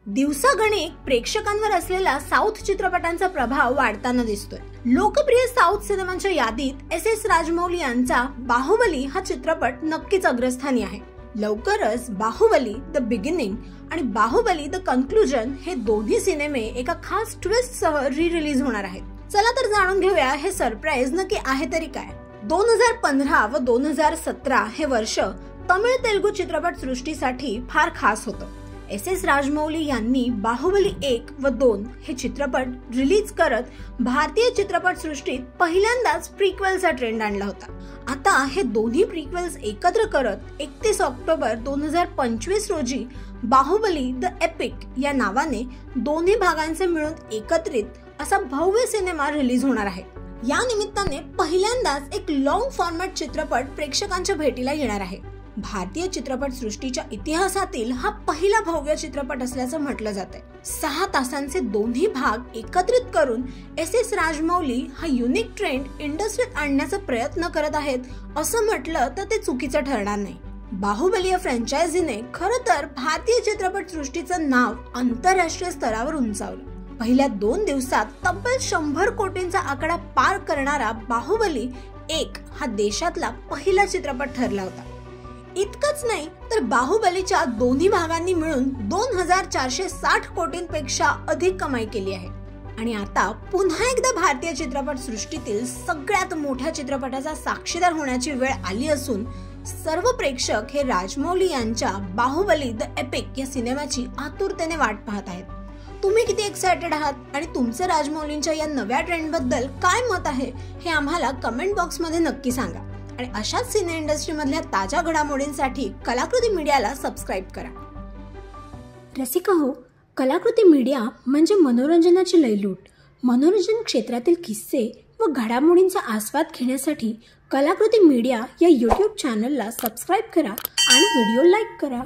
दिवसागणिक प्रेक्षकांवर असलेला साऊथ चित्रपटांचा प्रभाव वाढताना दिसतोय। लोकप्रिय साऊथ सिनेमांच्या यादीत एस राजमौली यांचा बाहुबली हा चित्रपट नक्कीच अग्रस्थानी आहे। लवकरच बाहुबली द बिगिनिंग आणि बाहुबली द कन्क्लूजन हे दोन्ही सिनेमे एका खास ट्विस्ट सह री-रिलीज होणार आहेत। चला तर जाणून घेऊया हे सरप्राईज नक्की आहे तरी काय। 2015 व 2017 हे वर्ष तमिळ तेलुगू चित्रपट सृष्टीसाठी फार खास होतं। एस राजमौली यांनी बाहुबली 1 व 2 हे चित्रपट रिलीज करत भारतीय चित्रपट सृष्टीत पहिल्यांदाच प्रीक्वेलचा ट्रेंड आणला होता। आता हे दोन्ही प्रीक्वेल्स एकत्र करत 31 ऑक्टोबर 2025 रोजी बाहुबली द एपिक या नावाने दोन्ही भागांचे मिळून एकत्रित असा भव्य सिनेमा रिलीज होणार आहे। या निमित्ताने पहिल्यांदाच एक लॉंग फॉर्मॅट चित्रपट प्रेक्षकांच्या भेटीला येणार आहे। भारतीय चित्रपट सृष्टीच्या इतिहासातील हा पहिला भव्य चित्रपट असल्याचं म्हटलं जातंय। 6 तासांचे दोन्ही भाग एकत्रित करून एस राजमौली हा युनिक ट्रेंड इंडस्ट्रीत आणण्याचा प्रयत्न करत आहेत असं म्हटलं तर ते चुकीचं ठरणार नाही। बाहुबली या फ्रँचायझीने खरं तर भारतीय चित्रपट सृष्टीचं नाव आंतरराष्ट्रीय स्तरावर उंचावलं। पहिल्या 2 दिवसात तब्बल 100 कोटींचा आकडा पार करणारा बाहुबली 1 हा देशातला पहिला चित्रपट ठरला होता। इतकंच नाही तर बाहुबलीच्या दोन्ही भागांनी मिळून 2460 कोटींपेक्षा अधिक कमाई केली आहे। आणि आता पुन्हा एकदा भारतीय चित्रपट सृष्टीतील सगळ्यात मोठ्या चित्रपटाचा साक्षीदार होण्याची वेळ आली असून सर्व प्रेक्षक हे राजमौली यांच्या बाहुबली द एपिक या सिनेमाची आतुरतेने वाट पाहत आहेत। तुम्ही किती एक्साइटेड आहात आणि तुमचे राजमौलींच्या या नव्या ट्रेंड बद्दल काय मत आहे हे आम्हाला कमेंट बॉक्स मध्ये नक्की सांगा। आणि अशाच सिने इंडस्ट्री मधल्या ताज्या घडामोडींसाठी कलाकृती मीडियाला सबस्क्राइब करा। रसिका हो, कलाकृती मीडिया म्हणजे मनोरंजनाची लयलूट। मनोरंजन क्षेत्रातील किस्से व घडामोडींचा आस्वाद घेण्यासाठी कलाकृती मीडिया या YouTube चॅनलला सबस्क्राइब करा आणि व्हिडिओ लाईक करा।